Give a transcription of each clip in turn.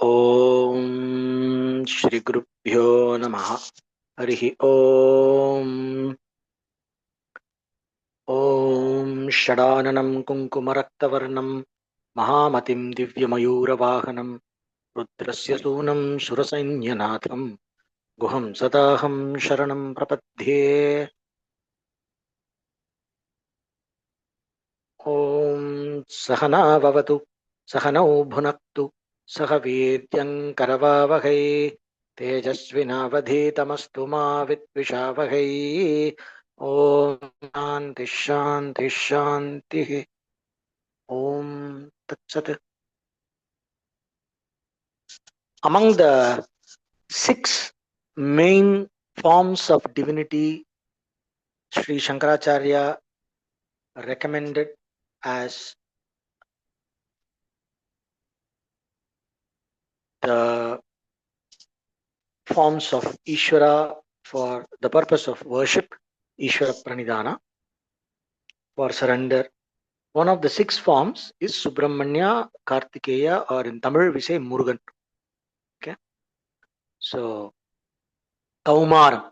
Om Shri Gurubhyo Namaha Harihi Om Om Shadananam Kunkumaraktavarnam Mahamatim Divyamayura Vahanam Rudrasya Sunam Surasainyanatham Guham Sadaham Sharanam Prapadhye Om Sahana Vavatu Sahanau Bhunaktu Sahavidyam Karavavahai Tejasvinavadhitamastu ma Vidvishavahai Om Shanti Shanti Shanti Om Tat Sat. Among the 6 main forms of divinity Sri Shankaracharya recommended as the forms of Ishvara for the purpose of worship, Ishvara Pranidhana, for surrender. One of the 6 forms is Subramanya, Kartikeya, or in Tamil we say Murugan. Okay. So, Kaumara,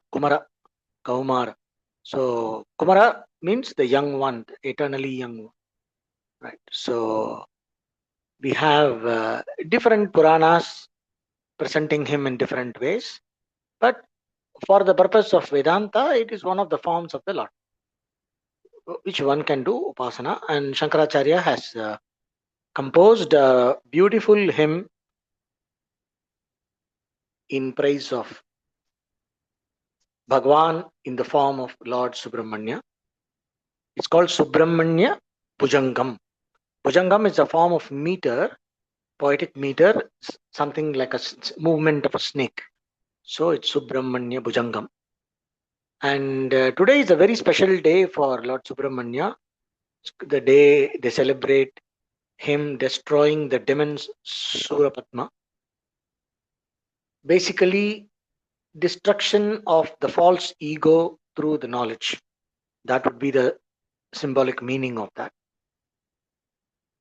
Kaumara. So, Kumara means the young one, the eternally young one. Right. So, we have different Puranas presenting him in different ways. But for the purpose of Vedanta, it is one of the forms of the Lord, which one can do upasana. And Shankaracharya has composed a beautiful hymn in praise of Bhagwan in the form of Lord Subramanya. It's called Subramanya Bhujangam. Bhujangam is a form of meter, poetic meter, something like a movement of a snake. So it's Subramanya Bhujangam. And today is a very special day for Lord Subramanya. The day they celebrate him destroying the demons Surapatma. Basically, destruction of the false ego through the knowledge. That would be the symbolic meaning of that.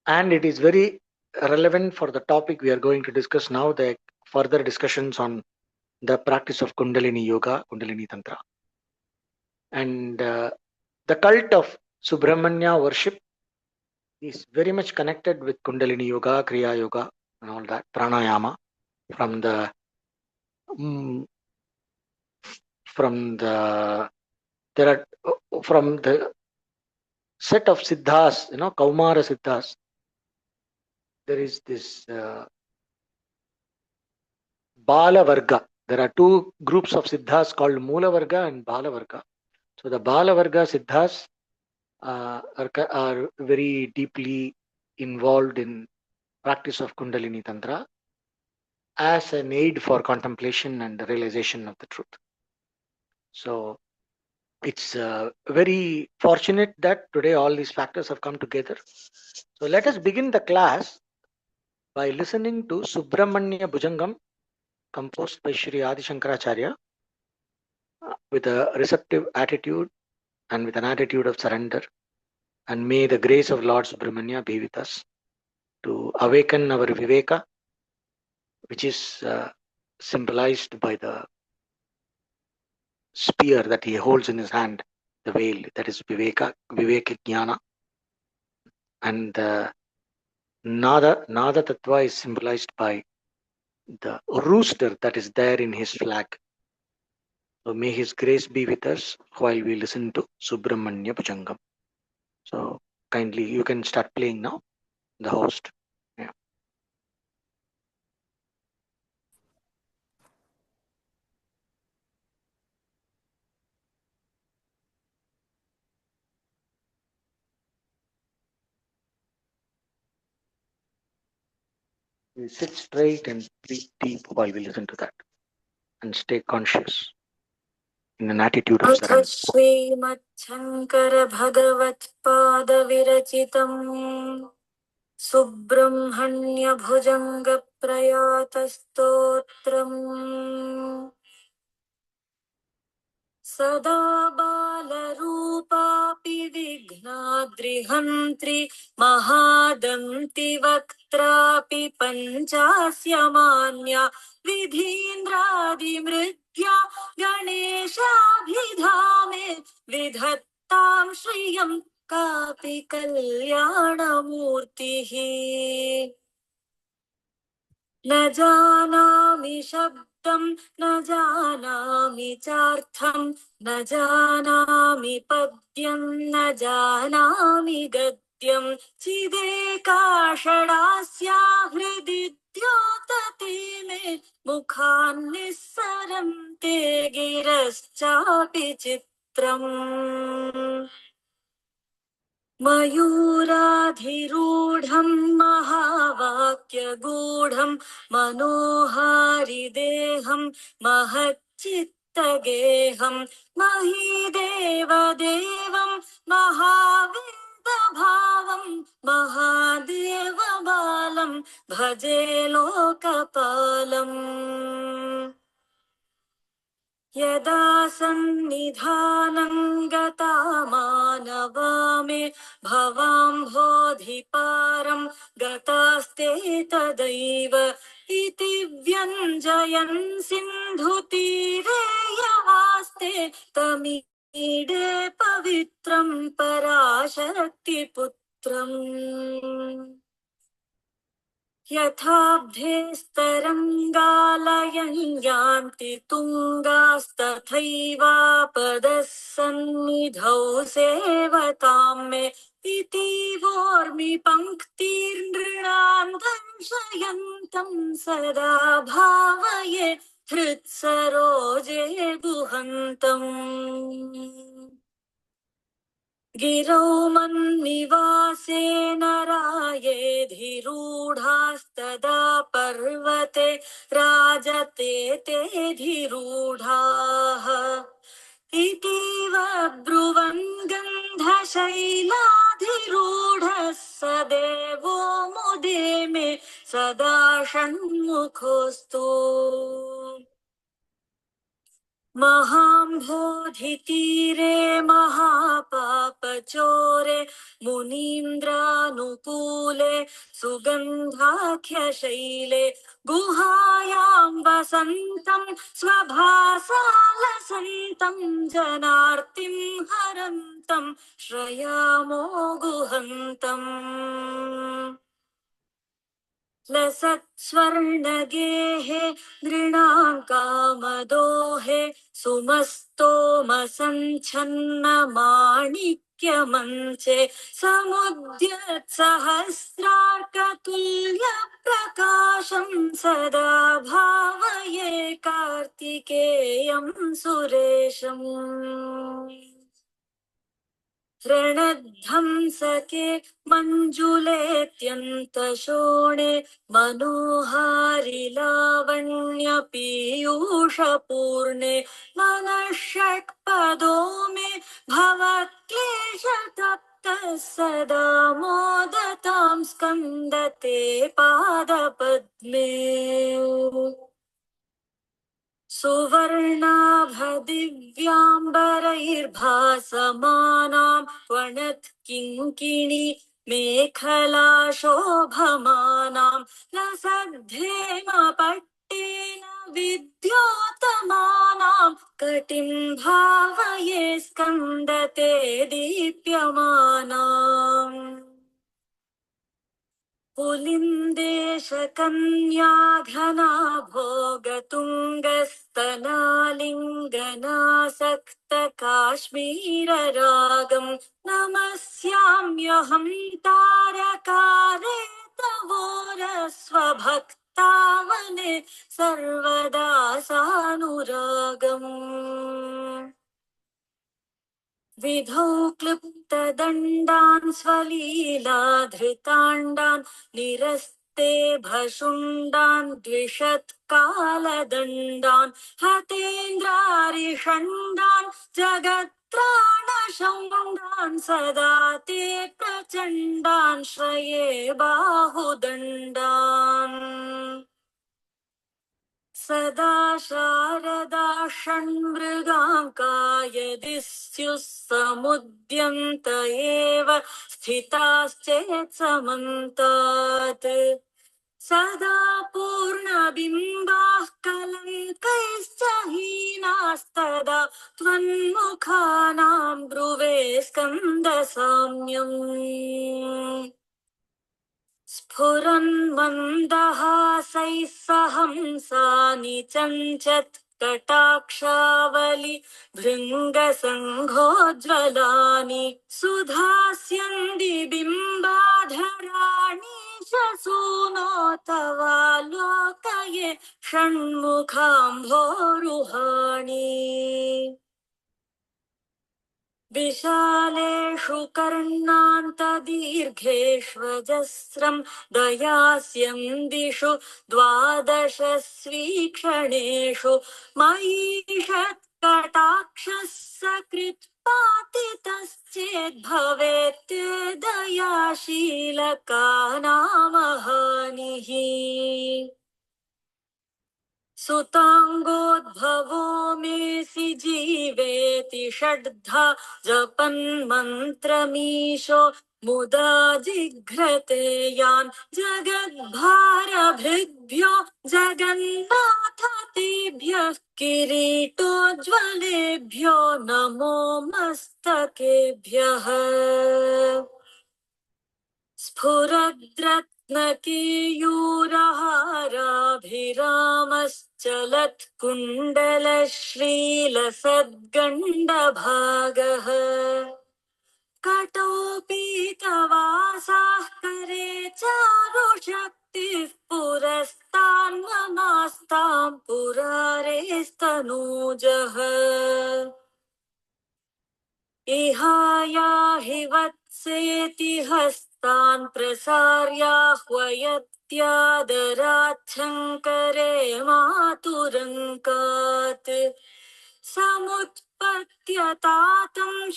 And it is very relevant for the topic we are going to discuss now, the further discussions on the practice of Kundalini Yoga, Kundalini Tantra. And the cult of Subramanya worship is very much connected with Kundalini Yoga, Kriya Yoga, and all that, Pranayama, from the set of siddhas, Kaumara siddhas. There is this Bala Varga. There are 2 groups of siddhas called Mula Varga and Bala Varga. So the Bala Varga siddhas are very deeply involved in practice of Kundalini Tantra as an aid for contemplation and the realization of the truth. So it's very fortunate that today all these factors have come together. So let us begin the class by listening to Subramanya Bhujangam, composed by Sri Adi Shankaracharya, with a receptive attitude and with an attitude of surrender. And may the grace of Lord Subramanya be with us to awaken our Viveka, which is symbolized by the spear that he holds in his hand, the veil, that is Viveka, Viveka Jnana. And the Nada Tattva is symbolized by the rooster that is there in his flag. So may his grace be with us while we listen to Subramanya Bhujangam. So kindly, you can start playing now, the host. Yeah. We sit straight and breathe deep while we listen to that, and stay conscious in an attitude of surrender. श्रीमच्छङ्कर भगवत्पाद विरचितम् Subrahmanya भुजङ्ग प्रयात स्तोत्रम् सदा बालरूपापि विघ्नाद्रिहन्त्रि महादन्ति वक्त्रापि पञ्चास्यमान्या विधीन्द्रादिमृग्या गणेशाभिधामे विधत्तां श्रियं कापि कल्याणमूर्तिः न जानामि शब्दं न जानामि चार्थं न जानामि पद्यं न जानामि गद्यं चिदेकाषडास्या हृदि द्योतते मे मुखान्निस्सरन्ते गिरश्चापि चित्रम् मयूराधिरूढं महावाक्यगूढं मनोहारिदेहं महच्चित्तगेहं महीदेवदेवं महावेदभावं महादेवबालं भजे लोकपालम् यदा सन्निधानं गता मानवामे भवाम्भोधिपारं गतास्ते तदैव इति व्यञ्जयन् सिन्धुतीरे यवास्ते तमीडे पवित्रं पराशक्तिपुत्रम् यथाब्धेस्तरङ्गालयं यान्ति तुङ्गास्तथैवापदः सन्निधौ सेवतां मे इतीवोर्मि पङ्क्तिर्नृणां दर्शयन्तं सदा भावये हृत्सरोजे गुहन्तम् गिरौ मन्निवासे नरायेधिरूढास्तदा पर्वते राजते तेऽधिरूढाः इतीव ब्रुवन् गन्धशैलाधिरूढः स देवो मुदे मे सदा षण्मुखोऽस्तु महाम्भोधितीरे महापापचोरे मुनीन्द्रानुकूले सुगन्धाख्यशैले गुहायां वसन्तं स्वभासालसन्तं जनार्तिं हरन्तं श्रयामो गुहन्तम् लसत्स्वर्णगेहे नृणां कामदोहे सुमस्तोमसञ्छन्नमाणिक्यमञ्चे समुद्यत्सहस्रार्कतुल्यप्रकाशं सदा भावये कार्तिकेयं सुरेशम् रणध्वंसके मञ्जुलेऽत्यन्तशोणे मनोहारि लावण्यपीयूषपूर्णे मनःषट्पदो मे भवक्लेशतप्तः सदा मोदतां स्कन्दते पादपद्मे सुवर्णाभदिव्याम्बरैर्भासमानां त्वणत्किङ्किणी मेखला शोभमानां लसद्धेमपट्टेन विद्योतमानां कटिं भावये स्कन्दते दीप्यमानाम् पुलिन्देशकन्याघना भोगतुङ्गस्तनालिङ्गनासक्तकाश्मीररागं नमस्याम्यहं तारकारे तवोरस्वभक्तावने सर्वदा सानुरागम् विधौ क्लृप्तदण्डान् स्वलीलाधृताण्डान् निरस्ते भशुण्डान् द्विषत्कालदण्डान् हतेन्द्रारिषण्डान् जगत्त्राणशौण्डान् सदा ते प्रचण्डान् श्रये बाहुदण्डान् सदा शारदा षण्मृगाङ्काय दिस्युः समुद्यन्त एव स्थिताश्चेत् समन्तात् सदा पूर्णबिम्बाः कलङ्कैश्च हीनास्तदा त्वन्मुखानां ब्रुवे स्कन्दसाम्यम् स्फुरन्मन्दहासैः सहंसानि चञ्चत् कटाक्षावलि भृङ्गसङ्घोज्ज्वलानि सुधास्यन्ति बिम्बाधराणि शसूनो तवालोकये षण्मुखाम्भोरुहाणि विशालेषु कर्णान्तदीर्घेष्वजस्रं दयास्यन्दिषु द्वादशस्वीक्षणेषु मयीषत्कटाक्षः सकृत्पातितश्चेद्भवेत् दयाशीलकानामहानिः सुताङ्गोद्भवो मेऽसि जीवेति षड्धा जपन्मन्त्रमीशो मुदा जिघ्रते यान् जगद्भारभृद्भ्यो जगन्नाथ तेभ्यः किरीटोज्ज्वलेभ्यो नमो मस्तकेभ्यः स्फुरद्रत्नकेयूरहाराभिरामश्चलत्कुण्डलश्रीलसद्गण्डभागः कटोपीतवासाः करे चारुशक्तिः पुरस्तान्ममास्तां पुरारेस्तनूजः इहायाहि वत्सेति हस्तान् प्रसार्याह्वयत्यादराच्छङ्करे मातुरङ्कात् समुत्पद्यतातं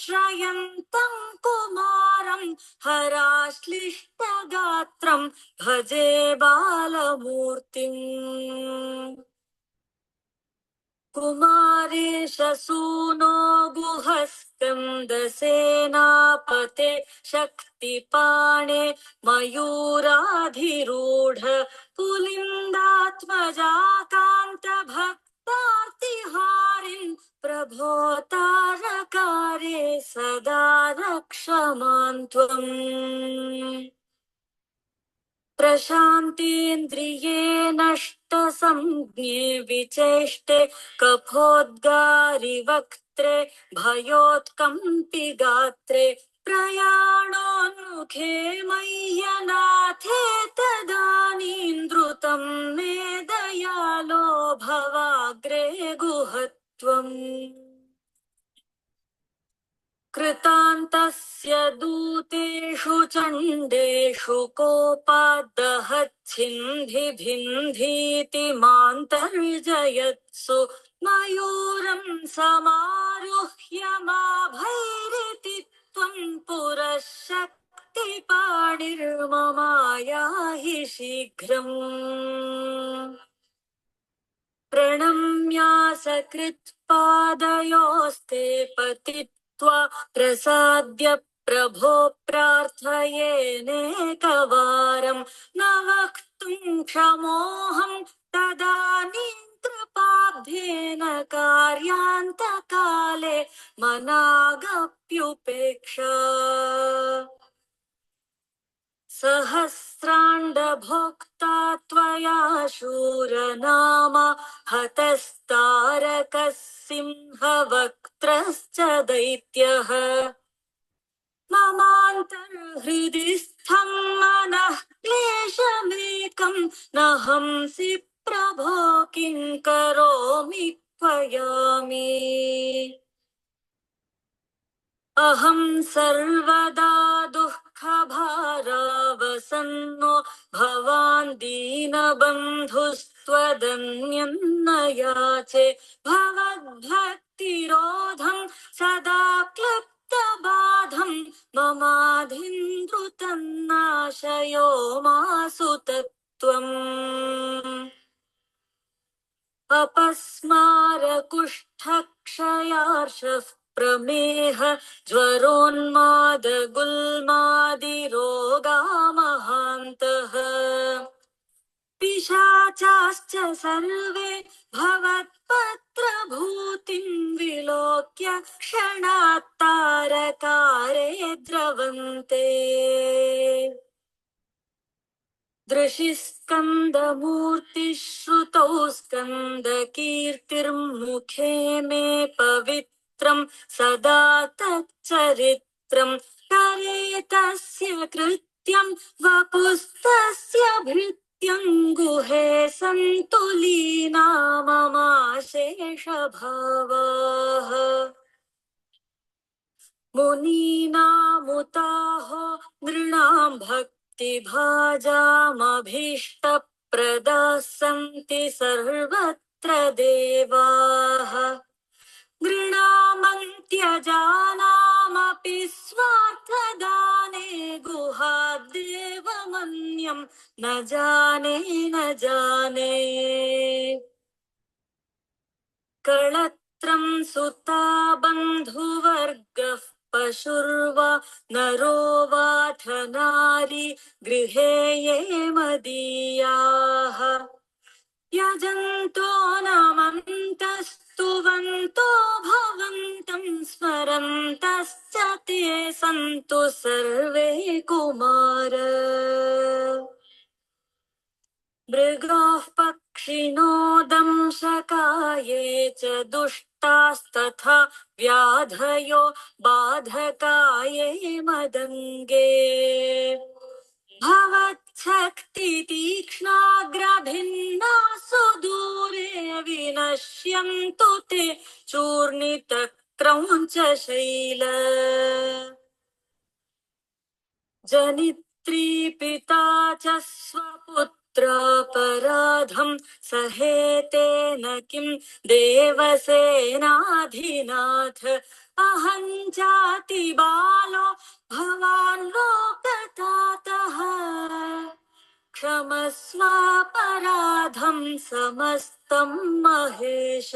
श्रयन्तं कुमारं हराश्लिष्टगात्रं भजे बालमूर्तिम् कुमारेशसूनो गुहस्कन्दसेनापते शक्तिपाणे मयूराधिरूढ पुलिन्दात्मजाकान्तभक्तार्तिहारिन् प्रभो तारकारे सदा रक्ष मां त्वम् प्रशान्तेन्द्रिये नष्टसंज्ञे विचेष्टे कफोद्गारिवक्त्रे भयोत्कम्पि गात्रे प्रयाणोन्मुखे मय्यनाथे तदानीं द्रुतं मे दयालो भवाग्रे गुहत्वम् कृतान्तस्य दूतेषु चण्डेषु कोपाद्दहच्छिन्धिभिन्धीति मान्तर्जयत्सु मयूरं समारुह्य माभैरिति त्वं पुरः शक्तिपाणिर्ममायाहि शीघ्रम् प्रणम्यासकृत्पादयोस्ते पतित्वा प्रसाद्य प्रभो प्रार्थयेनेकवारं न वक्तुं क्षमोऽहं तदानीं कृपाब्धेन कार्यान्तकाले मनागप्युपेक्षा सहस्राण्डभोक्ता त्वया शूरनामा हतस्तारकः सिंहवक्त्रश्च दैत्यः ममान्तर्हृदि स्थं मनः क्लेशमेकं न हंसि प्रभो किं करोमि त्वयामि अहं सर्वदा दुःखभारावसन्नो भवान् दीनबन्धुस्त्वदन्यं न याचे भवद्भक्तिरोधं सदा क्लृप्तबाधं ममाधिन्द्रुतं नाशयो मासु तत्त्वम् अपस्मार कुष्ठक्षयार्षः प्रमेह ज्वरोन्माद गुल्मादिरोगा महान्तः पिशाचाश्च सर्वे भवत्पत्रभूतिं विलोक्य क्षणात् तारकारे द्रवन्ते दृशिस्कन्दमूर्तिश्रुतौ स्कन्दकीर्तिर्मुखे मे पवित्रं सदा तच्चरित्रं करे तस्य कृत्यं वपुस्तस्य भृत्यं गुहे सन्तु लीना ममाशेषभावाः मुनीनामुताहो नृणां भक्तिभाजामभीष्टप्रदाः सन्ति सर्वत्र देवाः गृणामन्त्यजानामपि स्वार्थदाने गुहाद्देवमन्यं न जाने न जाने कळत्रं सुता बन्धुवर्गः पशुर्वा नरो वाथ नारी गृहे ये मदीयाः यजन्तो नमन्तस्तुवन्तो भवन्तं स्मरन्तश्च ते सन्तु सर्वे कुमार मृगाः पक्षिणो दंशकाये च दुष्टास्तथा व्याधयो बाधकाये मदङ्गे भवच्छक्तितीक्ष्णाग्रभिन्नासु दूरे विनश्यन्तु ते चूर्णितक्रौञ्चशैल जनित्री पिता च स्वपुत्रापराधं सहेतेन किं देवसेनाधिनाथ अहं जाति बालो भवान् लोकतातः क्षमस्वापराधं समस्तं महेश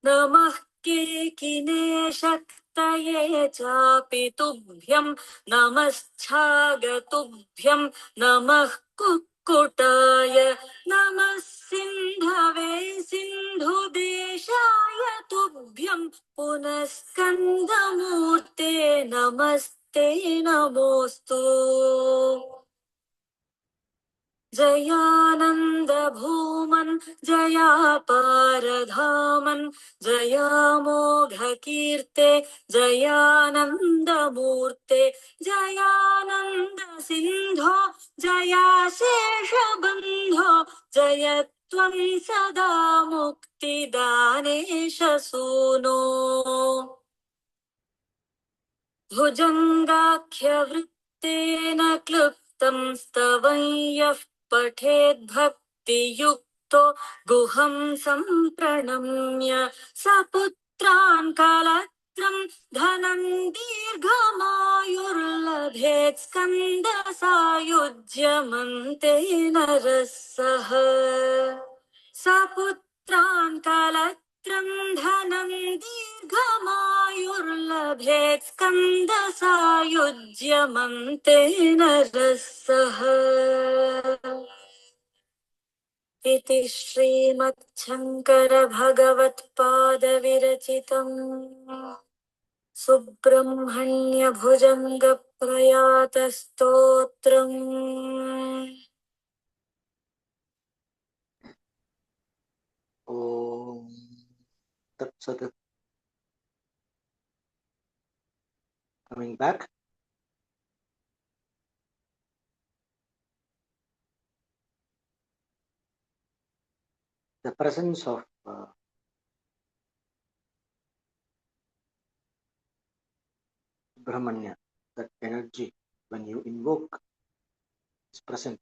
नमः केकिनेशक्तये चापि तुभ्यं नमश्चागतुभ्यं नमः कुक्कुटाय नमः सिन्धवे सिन्धुदेशाय तुभ्यं पुनस्कन्दमूर्ते नमस्ते नमोऽस्तु जयानंद भूमन् जयापारधामन् जयामोघ कीर्ते जयानंद मूर्ते जयानंद सिंधो जयाशेष बंधो जयत्वं सदा मुक्तिदानेश सूनो भुजङ्गाख्यवृत्तेन क्लृप्तं स्तवं यः पठेद्भक्तियुक्तो गुहं सम्प्रणम्य सपुत्रान् कलत्रं धनं दीर्घमायुर्लभेत् स्कन्दसायुज्यमन्तेन रसः सपुत्रान् कलत्रं धनं दीर्घमायुर्लभेत् स्कन्दसायुज्यमन्तेन रसः इति श्रीमच्छङ्करभगवत्पादविरचितम् सुब्रह्मण्यभुजङ्गप्रयातस्तोत्रम् Om Tat Sat. Coming back. The presence of Brahmanya, that energy, when you invoke, is present.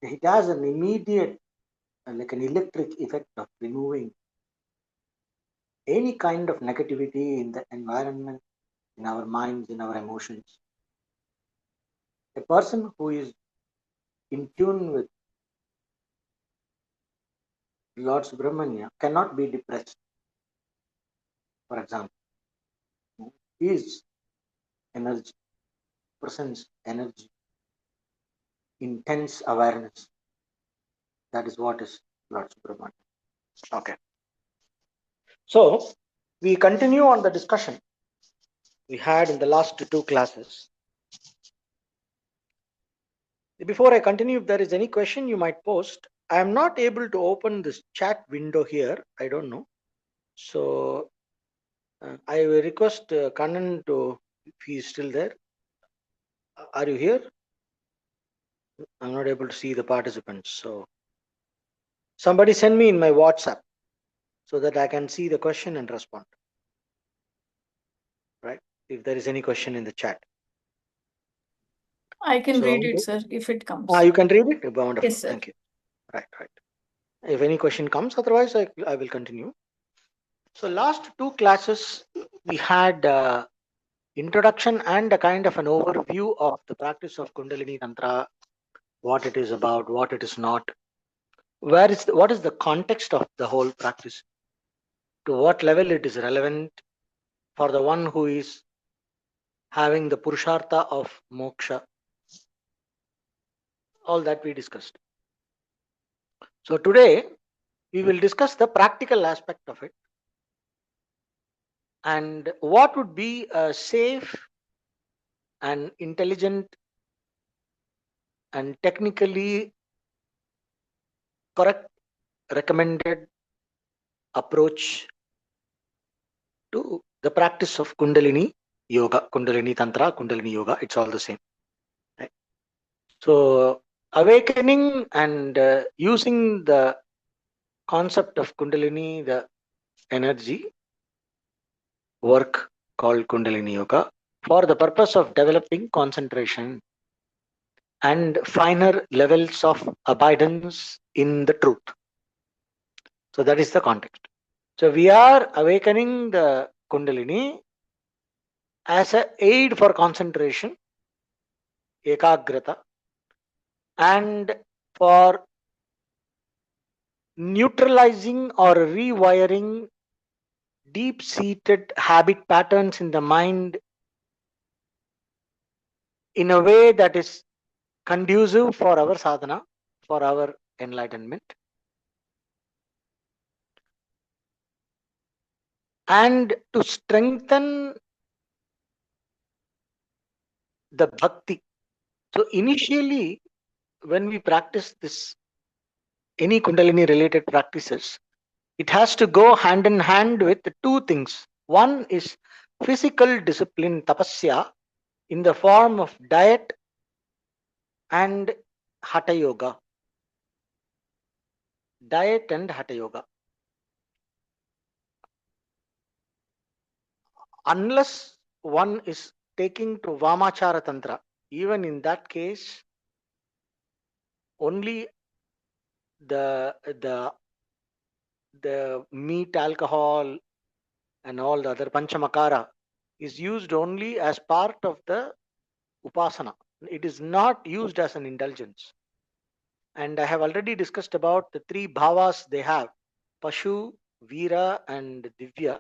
It has an immediate, like an electric effect of removing any kind of negativity in the environment, in our minds, in our emotions. A person who is in tune with Lord Subramanya cannot be depressed. For example, his energy, presence, energy, intense awareness. That is what is Lord Subramanya. Okay. So we continue on the discussion we had in the last two classes. Before I continue, if there is any question you might post, I am not able to open this chat window here. I don't know. So I will request Kannan to, if he is still there. Are you here? I'm not able to see the participants. So somebody send me in my WhatsApp so that I can see the question and respond. Right? If there is any question in the chat. I can So, read it, sir, if it comes. You can read it? Wonderful. Yes, sir. Thank you. Right. If any question comes, otherwise I will continue. So last two classes we had introduction and a kind of an overview of the practice of Kundalini Tantra, what it is about, what it is not, what is the context of the whole practice, to what level it is relevant for the one who is having the purushartha of moksha. All that we discussed. So today we will discuss the practical aspect of it and what would be a safe and intelligent and technically correct recommended approach to the practice of Kundalini Yoga, Kundalini Tantra, Kundalini Yoga. It's all the same. Right? So awakening and using the concept of Kundalini, the energy work called Kundalini Yoga, for the purpose of developing concentration and finer levels of abidance in the truth. So that is the context. So we are awakening the Kundalini as an aid for concentration, ekagrata, and for neutralizing or rewiring deep-seated habit patterns in the mind in a way that is conducive for our sadhana, for our enlightenment. And to strengthen the bhakti. So initially, when we practice this, any Kundalini related practices, it has to go hand in hand with two things. One is physical discipline, tapasya, in the form of diet and hatha yoga. Diet and hatha yoga. Unless one is taking to Vamachara Tantra, even in that case, only the meat, alcohol, and all the other panchamakara is used only as part of the upasana. It is not used as an indulgence. And I have already discussed about the three bhavas they have: Pashu, Veera, and Divya.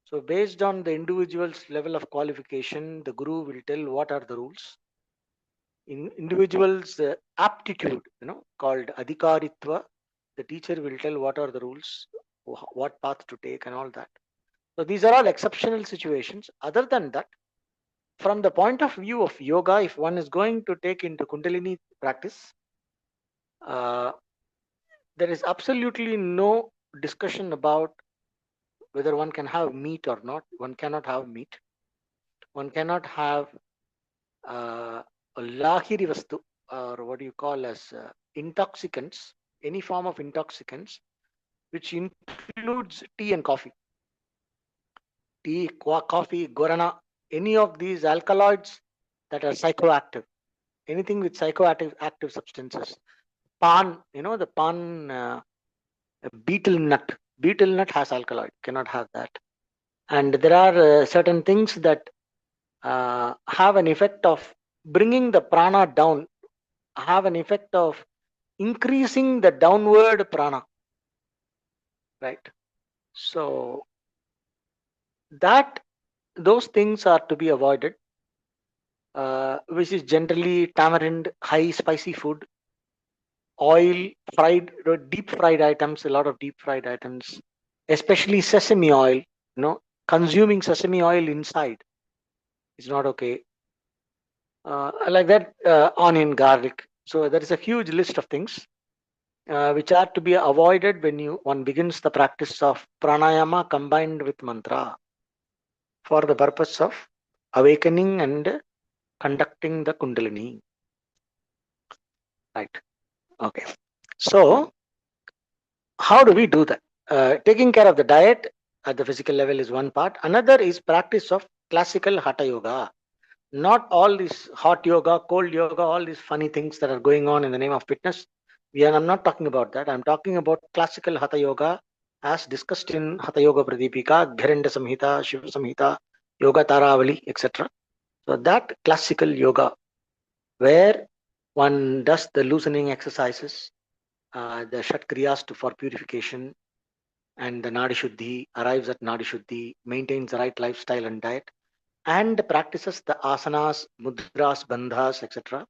So based on the individual's level of qualification, the Guru will tell what are the rules. In individual's aptitude, called adhikaritva, the teacher will tell what are the rules, what path to take, and all that. So these are all exceptional situations. Other than that, from the point of view of yoga, if one is going to take into Kundalini practice, there is absolutely no discussion about whether one can have meat or not. One cannot have meat. One cannot have a lahiri vastu, or what do you call as intoxicants, any form of intoxicants, which includes tea and coffee. Tea, coffee, guarana, any of these alkaloids that are psychoactive, anything with psychoactive substances. Pan, the pan, betel nut. Betel nut has alkaloid, cannot have that. And there are certain things that have an effect of bringing the prana down have an effect of increasing the downward prana, right? So that those things are to be avoided, which is generally tamarind, high spicy food, oil, fried, deep fried items, a lot of deep fried items, especially sesame oil. Consuming sesame oil inside is not okay. Like that, onion, garlic. So there is a huge list of things which are to be avoided when one begins the practice of pranayama combined with mantra for the purpose of awakening and conducting the kundalini. Right. Okay. So how do we do that? Taking care of the diet at the physical level is one part. Another is practice of classical hatha yoga. Not all this hot yoga, cold yoga, all these funny things that are going on in the name of fitness. I'm not talking about that. I'm talking about classical hatha yoga as discussed in Hatha Yoga Pradipika, Gharanda Samhita, Shiva Samhita, Yoga Taravali, etc. So that classical yoga where one does the loosening exercises, the Shat Kriyas for purification, and the Nadi Shuddhi, arrives at Nadi Shuddhi, maintains the right lifestyle and diet, and practices the asanas, mudras, bandhas, etc.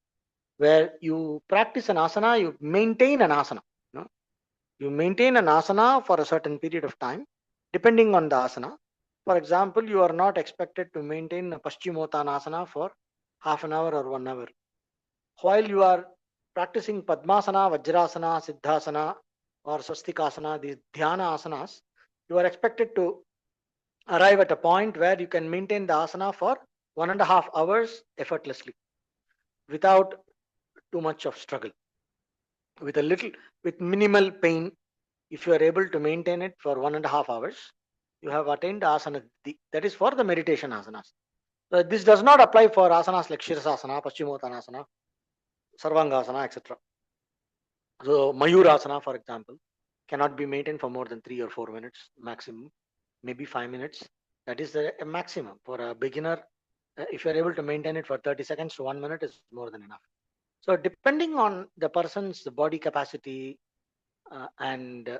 Where you practice an asana, you maintain an asana. No? You maintain an asana for a certain period of time, depending on the asana. For example, you are not expected to maintain a Paschimottanasana for half an hour or 1 hour. While you are practicing Padmasana, Vajrasana, Siddhasana, or Swastikasana, these dhyana asanas, you are expected to arrive at a point where you can maintain the asana for 1.5 hours effortlessly without too much of struggle, with minimal pain. If you are able to maintain it for 1.5 hours, you have attained asana. That is for the meditation asanas. So this does not apply for asanas like Shirasasana, Paschimottanasana, Sarvangasana, etc. So Mayurasana, for example, cannot be maintained for more than 3 or 4 minutes maximum, maybe 5 minutes. That is a maximum for a beginner. If you are able to maintain it for 30 seconds to 1 minute, is more than enough. So depending on the person's body capacity and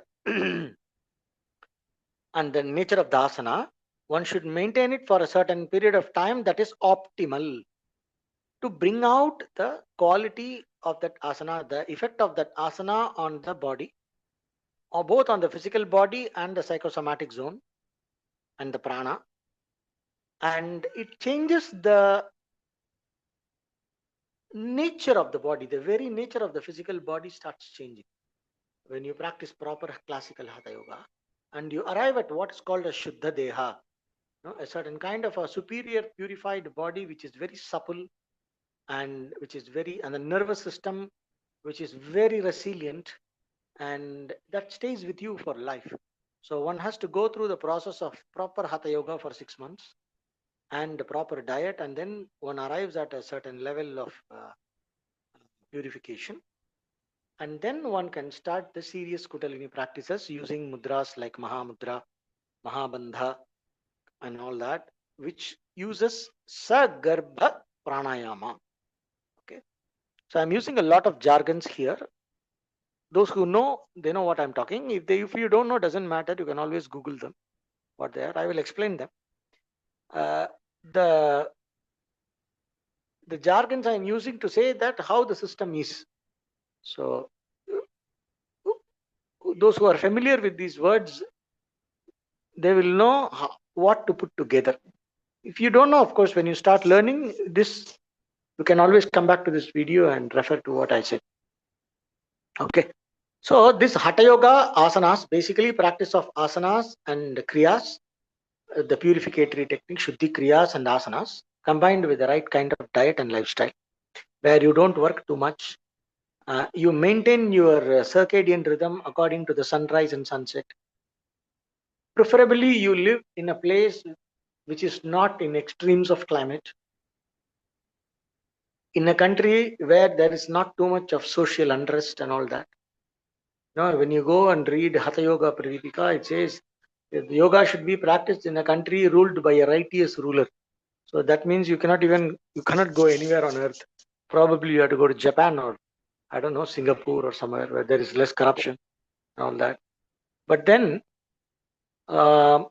and the nature of the asana, one should maintain it for a certain period of time that is optimal to bring out the quality of that asana, the effect of that asana on the body, or both on the physical body and the psychosomatic zone and the prana. And it changes the nature of the body. The very nature of the physical body starts changing when you practice proper classical hatha yoga, and you arrive at what is called a Shuddha Deha, a certain kind of a superior purified body which is very supple, and the nervous system which is very resilient, and that stays with you for life. So one has to go through the process of proper hatha yoga for 6 months and proper diet, and then one arrives at a certain level of purification, and then one can start the serious Kundalini practices using mudras like Mahamudra, Mahabandha, and all that, which uses Sagarbha Pranayama. Okay, so I'm using a lot of jargons here. Those who know, they know what I'm talking. If you don't know, doesn't matter. You can always Google them. What they are, I will explain them. Uh, the jargons I'm using to say that how the system is. So those who are familiar with these words, they will know what to put together. If you don't know, of course, when you start learning this, you can always come back to this video and refer to what I said. Okay. So this Hatha Yoga asanas, basically practice of asanas and kriyas, the purificatory technique, Shuddhi kriyas and asanas, combined with the right kind of diet and lifestyle, where you don't work too much. You maintain your circadian rhythm according to the sunrise and sunset. Preferably, you live in a place which is not in extremes of climate, in a country where there is not too much of social unrest and all that. When you go and read Hatha Yoga Pradipika, it says that yoga should be practiced in a country ruled by a righteous ruler. So that means you cannot go anywhere on earth. Probably you have to go to Japan or I don't know, Singapore or somewhere where there is less corruption and all that. But then the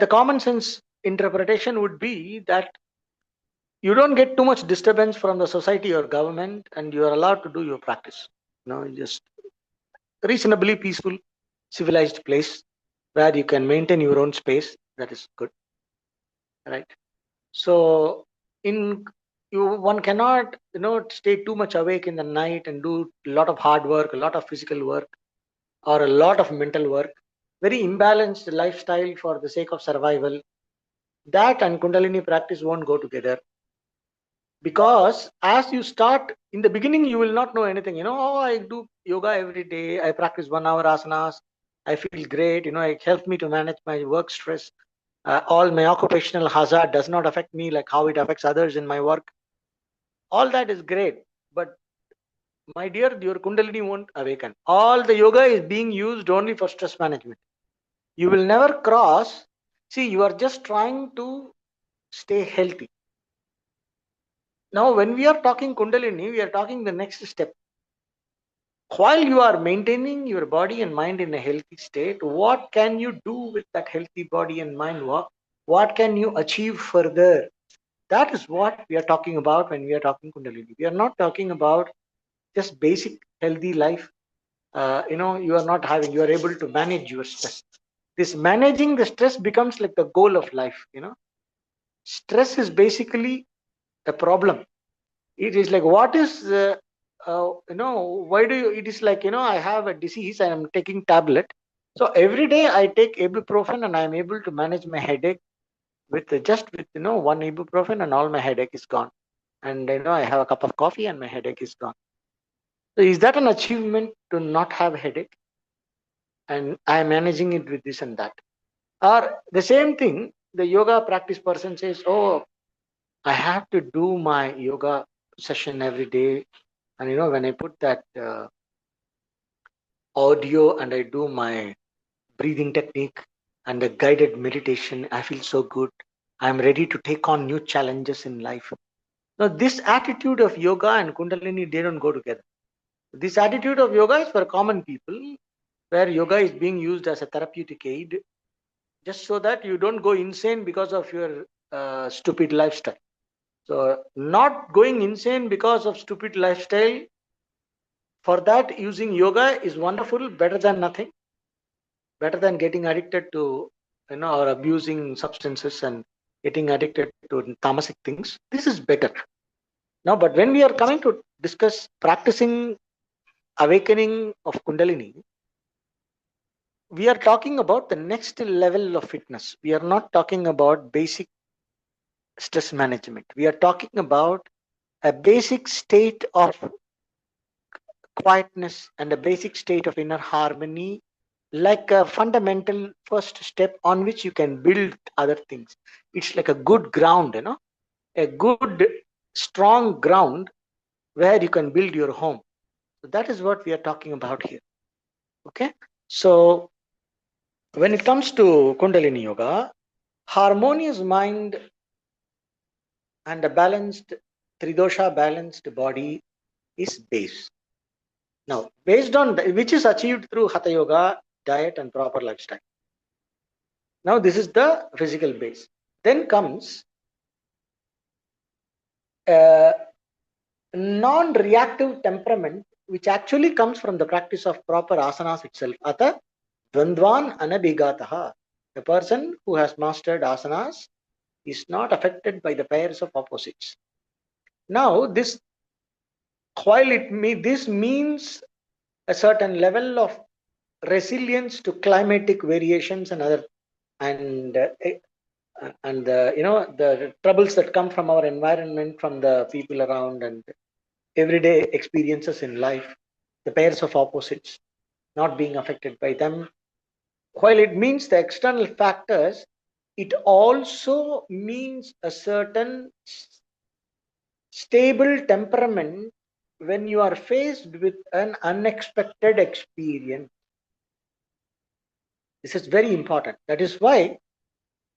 common sense interpretation would be that you don't get too much disturbance from the society or government, and you are allowed to do your practice. Just reasonably peaceful, civilized place where you can maintain your own space. That is good, right? So in one cannot stay too much awake in the night and do a lot of hard work, a lot of physical work, or a lot of mental work. Very imbalanced lifestyle for the sake of survival. That and Kundalini practice won't go together, because as you start in the beginning, you will not know anything. Oh, I do yoga every day, I practice 1 hour asanas, I feel great, it helps me to manage my work stress. All my occupational hazard does not affect me like how it affects others in my work. All that is great, but my dear, your Kundalini won't awaken. All the yoga is being used only for stress management. You will never cross. See, you are just trying to stay healthy. Now, when we are talking Kundalini, we are talking the next step. While you are maintaining your body and mind in a healthy state, what can you do with that healthy body and mind? What can you achieve further? That is what we are talking about when we are talking Kundalini. We are not talking about just basic healthy life. You are not having, you are able to manage your stress. This managing the stress becomes like the goal of life. Stress is basically a problem. It is like, what is why do you, it is like, I have a disease and I'm taking tablet, so every day I take ibuprofen and I'm able to manage my headache with one ibuprofen, and all my headache is gone, and I have a cup of coffee and my headache is gone. So is that an achievement to not have headache, and I'm managing it with this and that? Or the same thing, the yoga practice person says, oh, I have to do my yoga session every day, and when I put that audio and I do my breathing technique and the guided meditation, I feel so good. I'm ready to take on new challenges in life. Now, this attitude of yoga and Kundalini, they don't go together. This attitude of yoga is for common people, where yoga is being used as a therapeutic aid, just so that you don't go insane because of your stupid lifestyle. So, not going insane because of stupid lifestyle, for that, using yoga is wonderful, better than nothing, better than getting addicted to, or abusing substances and getting addicted to tamasic things. This is better. Now, but when we are coming to discuss practicing awakening of Kundalini, we are talking about the next level of fitness. We are not talking about basic stress management. We are talking about a basic state of quietness and a basic state of inner harmony, like a fundamental first step on which you can build other things. It's like a good ground, a good strong ground where you can build your home. So that is what we are talking about here. Okay, so when it comes to Kundalini Yoga, harmonious mind and a balanced tridosha balanced body is base. Now, based on which is achieved through Hatha Yoga, diet, and proper lifestyle. Now, this is the physical base. Then comes a non-reactive temperament, which actually comes from the practice of proper asanas itself. Ata dvandvan anabhigataha. The person who has mastered asanas is not affected by the pairs of opposites. Now, this, while this means a certain level of resilience to climatic variations and other, and the troubles that come from our environment, from the people around, and everyday experiences in life, the pairs of opposites, not being affected by them. While it means the external factors, it also means a certain stable temperament when you are faced with an unexpected experience. This is very important. That is why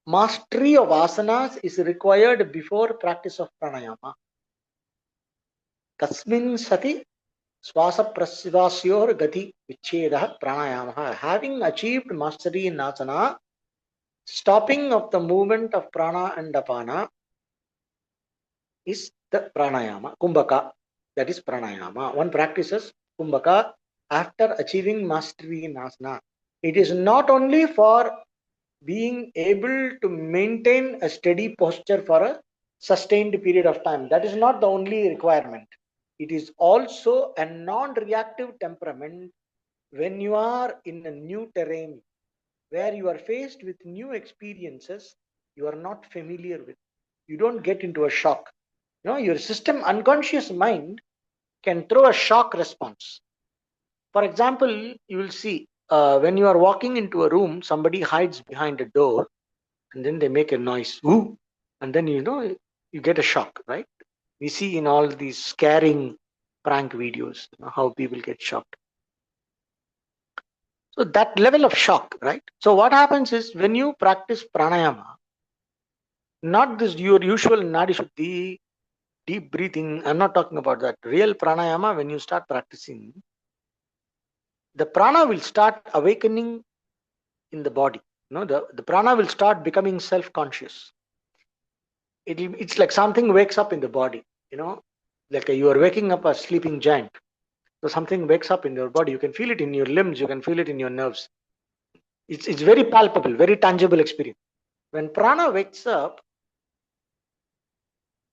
mastery of asanas is required before practice of pranayama. Tasmin sati swasa prasvasyor gati vichedah pranayama. Having achieved mastery in asana, stopping of the movement of prana and apana is the pranayama. Kumbhaka, that is pranayama. One practices kumbhaka after achieving mastery in asana. It is not only for being able to maintain a steady posture for a sustained period of time. That is not the only requirement. It is also a non-reactive temperament when you are in a new terrain where you are faced with new experiences you are not familiar with. You don't get into a shock. Your system, unconscious mind, can throw a shock response. For example, you will see when you are walking into a room, somebody hides behind a door and then they make a noise, whoo, and then you get a shock, right? We see in all these scaring prank videos how people get shocked. So that level of shock, right? So what happens is when you practice pranayama, not this your usual nadi shuddhi, deep breathing, I'm not talking about that. Real pranayama, when you start practicing, the prana will start awakening in the body. The prana will start becoming self-conscious. It's like something wakes up in the body, like you are waking up a sleeping giant. So something wakes up in your body. You can feel it in your limbs. You can feel it in your nerves. It's very palpable, very tangible experience. When prana wakes up,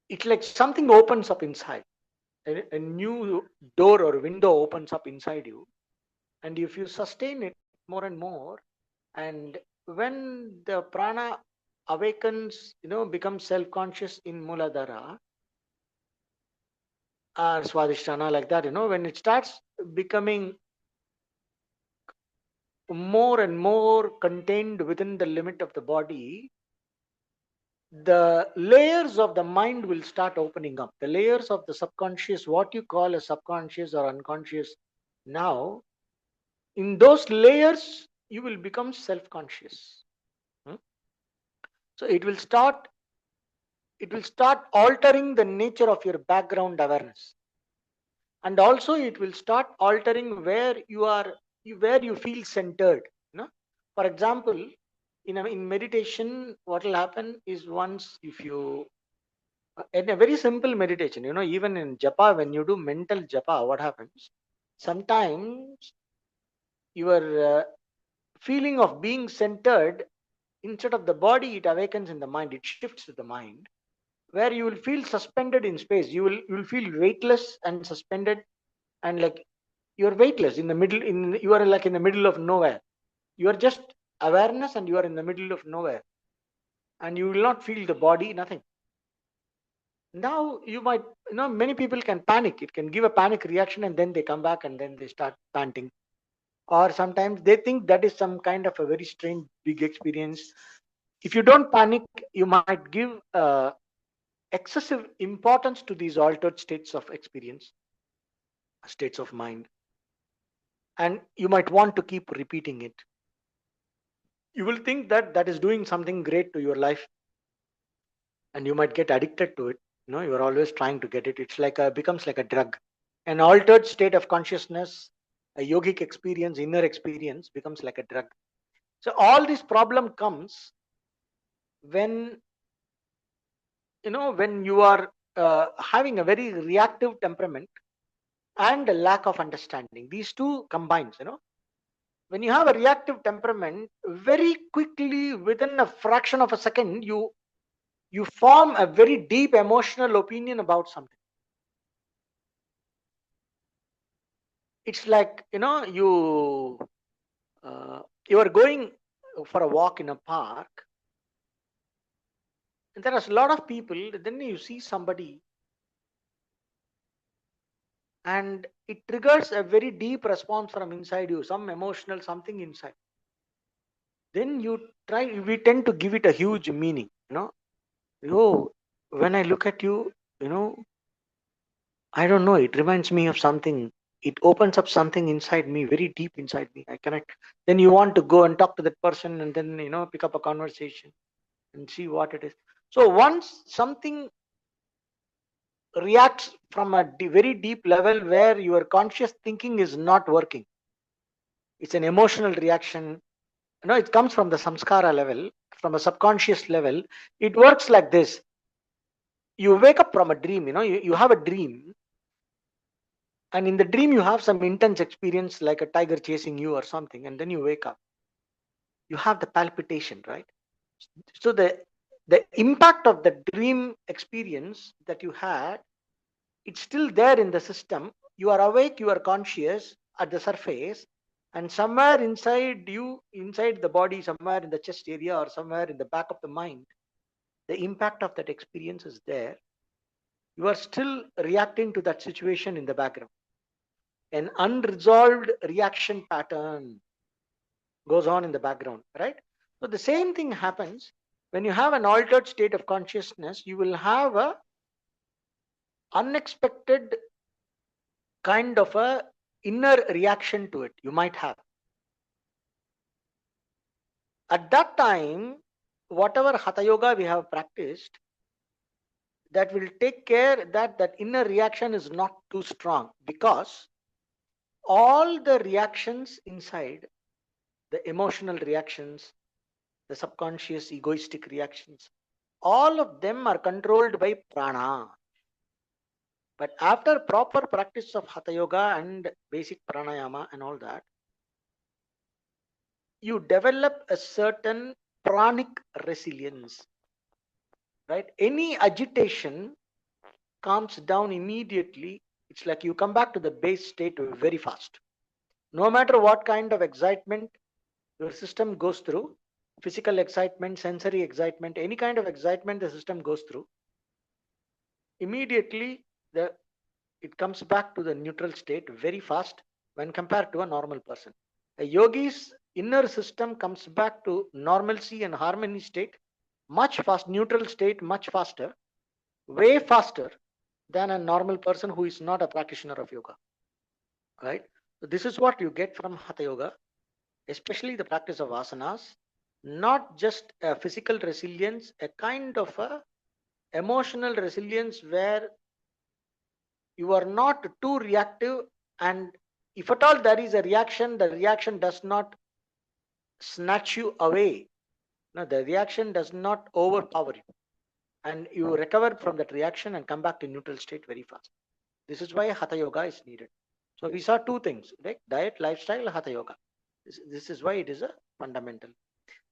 it's like something opens up inside. A new door or window opens up inside you. And if you sustain it more and more, and when the prana awakens, becomes self-conscious in Muladhara or Swadhisthana, like that, when it starts becoming more and more contained within the limit of the body, the layers of the mind will start opening up. The layers of the subconscious, what you call a subconscious or unconscious now, in those layers, you will become self-conscious. So it will start altering the nature of your background awareness, and also it will start altering where you feel centered. For example, in meditation, what will happen is, once if you in a very simple meditation, even in japa, when you do mental japa, what happens sometimes, your feeling of being centered, instead of the body, it awakens in the mind, it shifts to the mind, where you will feel suspended in space. You will feel weightless and suspended, and like you're weightless in the middle. You are like in the middle of nowhere. You are just awareness, and you are in the middle of nowhere, and you will not feel the body, nothing. Now you might, many people can panic. It can give a panic reaction, and then they come back and then they start panting. Or sometimes they think that is some kind of a very strange big experience. If you don't panic, you might give excessive importance to these altered states of experience, states of mind, and you might want to keep repeating it. You will think that that is doing something great to your life, and you might get addicted to it. You are always trying to get it. It's like becomes like a drug. An altered state of consciousness, a yogic experience, inner experience, becomes like a drug. So all this problem comes when when you are having a very reactive temperament and a lack of understanding. These two combines. When you have a reactive temperament, very quickly, within a fraction of a second, you form a very deep emotional opinion about something. It's like, you are going for a walk in a park, and there are a lot of people. Then you see somebody, and it triggers a very deep response from inside you, some emotional something inside. Then we tend to give it a huge meaning. Oh, when I look at you, I don't know, it reminds me of something. It opens up something inside me, very deep inside me. I connect. Then you want to go and talk to that person, and then pick up a conversation and see what it is. So once something reacts from a very deep level where your conscious thinking is not working. It's an emotional reaction. It comes from the samskara level, from a subconscious level. It works like this. You wake up from a dream, you have a dream, and in the dream you have some intense experience like a tiger chasing you or something, and then you wake up. You have the palpitation, right? So the impact of the dream experience that you had, it's still there in the system. You are awake, you are conscious at the surface, and somewhere inside you, inside the body, somewhere in the chest area or somewhere in the back of the mind, the impact of that experience is there. You are still reacting to that situation in the background. An unresolved reaction pattern goes on in the background, right? So the same thing happens when you have an altered state of consciousness. You will have a unexpected kind of a inner reaction to it. You might have at that time, whatever hatha yoga we have practiced, that will take care that that inner reaction is not too strong, because all the reactions inside, the emotional reactions, the subconscious egoistic reactions, all of them are controlled by prana. But after proper practice of hatha yoga and basic pranayama and all that, you develop a certain pranic resilience, right? Any agitation calms down immediately. It's like you come back to the base state very fast. No matter what kind of excitement your system goes through, physical excitement, sensory excitement, any kind of excitement the system goes through, immediately it comes back to the neutral state very fast when compared to a normal person. A yogi's inner system comes back to normalcy and harmony state much fast, neutral state much faster, way faster than a normal person who is not a practitioner of yoga, right? So this is what you get from hatha yoga, especially the practice of asanas. Not just a physical resilience, a kind of a emotional resilience where you are not too reactive, and if at all there is a reaction, the reaction does not snatch you away. No, the reaction does not overpower you, and you recover from that reaction and come back to neutral state very fast. This is why hatha yoga is needed. So we saw two things, right? Diet, lifestyle, hatha yoga. This is why it is a fundamental.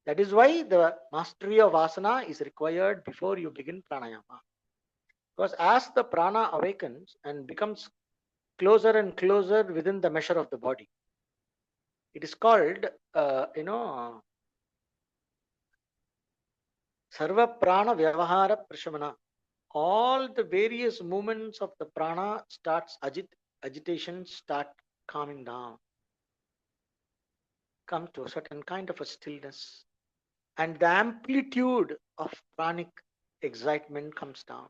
That is why the mastery of asana is required before you begin pranayama. Because as the prana awakens and becomes closer and closer within the measure of the body, it is called, sarva prana vyavahara prashamana. All the various movements of the prana starts agitation start calming down, come to a certain kind of a stillness, and the amplitude of pranic excitement comes down.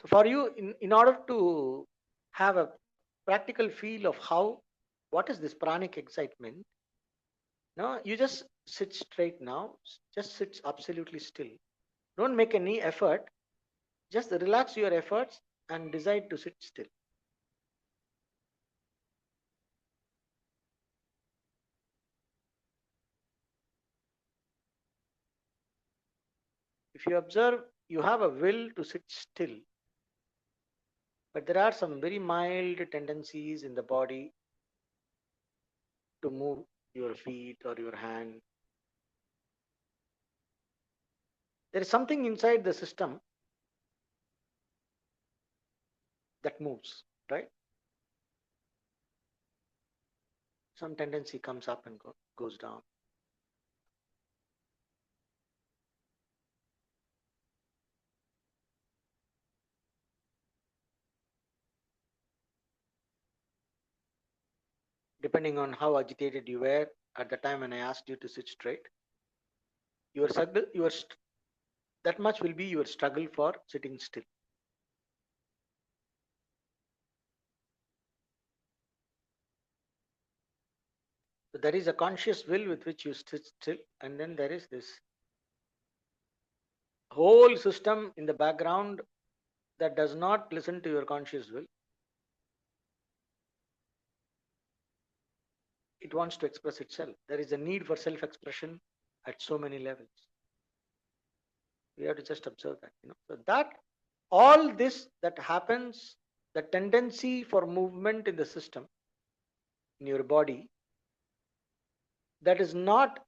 So for you, in order to have a practical feel of how, what is this pranic excitement, no, you just sit straight now, just sit absolutely still. Don't make any effort, just relax your efforts and decide to sit still. If you observe, you have a will to sit still, but there are some very mild tendencies in the body to move your feet or your hand. There is something inside the system that moves, right? Some tendency comes up and goes down. Depending on how agitated you were at the time when I asked you to sit straight, your struggle, that much will be your struggle for sitting still. So there is a conscious will with which you sit still, and then there is this whole system in the background that does not listen to your conscious will, it wants to express itself. There is a need for self-expression at so many levels. We have to just observe that. So that all this that happens, the tendency for movement in the system, in your body, that is not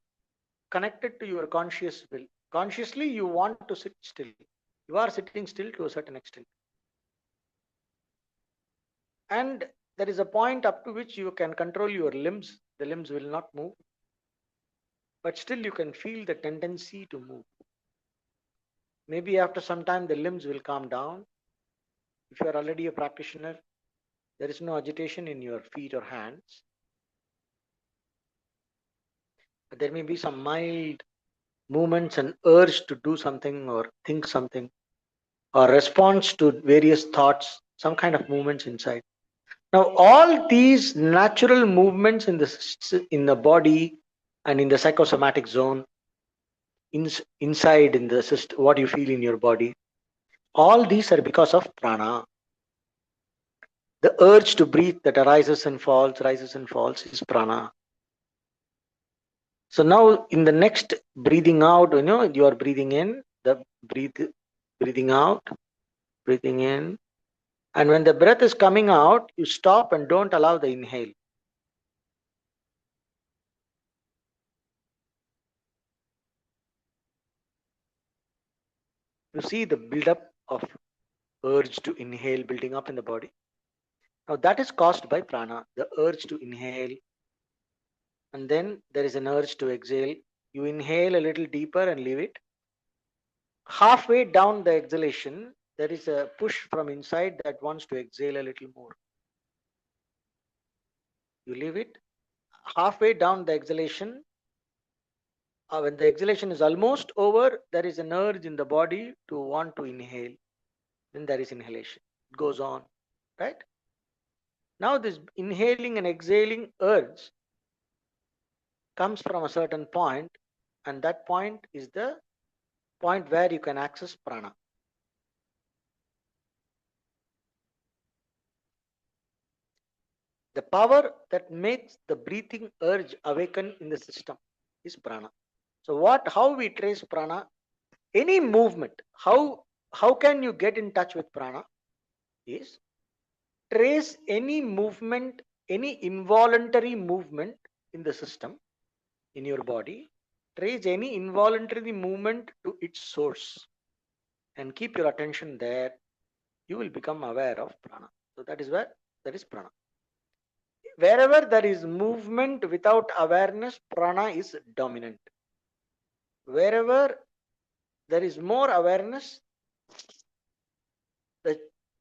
connected to your conscious will. Consciously, you want to sit still. You are sitting still to a certain extent. And there is a point up to which you can control your limbs. The limbs will not move. But still you can feel the tendency to move. Maybe after some time the limbs will calm down. If you are already a practitioner, there is no agitation in your feet or hands. But there may be some mild movements and urge to do something or think something, or response to various thoughts, some kind of movements inside. Now, all these natural movements in the body and in the psychosomatic zone, inside in the system, what you feel in your body, all these are because of prana. The urge to breathe that arises and falls, is prana. So now in the next breathing out, you are breathing in, breathing out, breathing in. And when the breath is coming out, you stop and don't allow the inhale. You see the build-up of urge to inhale building up in the body. Now that is caused by prana, the urge to inhale. And then there is an urge to exhale. You inhale a little deeper and leave it. Halfway down the exhalation, there is a push from inside that wants to exhale a little more. You leave it. Halfway down the exhalation, when the exhalation is almost over, there is an urge in the body to want to inhale. Then there is inhalation. It goes on, right? Now this inhaling and exhaling urge comes from a certain point, and that point is the point where you can access prana. The power that makes the breathing urge awaken in the system is prana. So how we trace prana? Any movement, how can you get in touch with prana? Is trace any movement, any involuntary movement in the system, in your body. Trace any involuntary movement to its source and keep your attention there. You will become aware of prana. So that is where there is prana. Wherever there is movement without awareness, prana is dominant. Wherever there is more awareness, the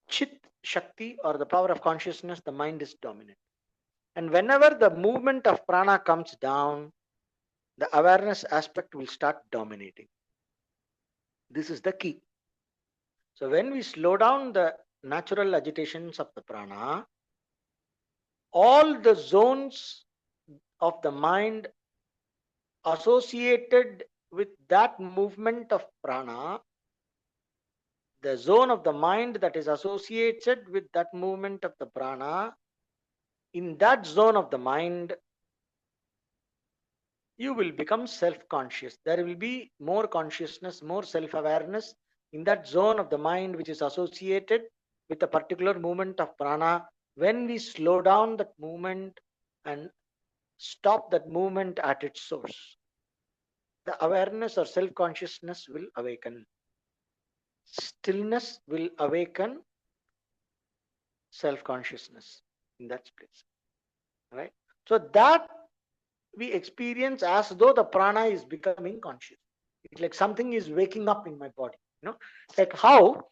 chit shakti or the power of consciousness, the mind is dominant. And whenever the movement of prana comes down, the awareness aspect will start dominating. This is the key. So when we slow down the natural agitations of the prana, all the zones of the mind associated with that movement of prana, the zone of the mind that is associated with that movement of the prana, in that zone of the mind, you will become self-conscious. There will be more consciousness, more self-awareness in that zone of the mind which is associated with a particular movement of prana. When we slow down that movement and stop that movement at its source, the awareness or self-consciousness will awaken. Stillness will awaken self-consciousness in that place. Right? So that we experience as though the prana is becoming conscious. It's like something is waking up in my body. Like how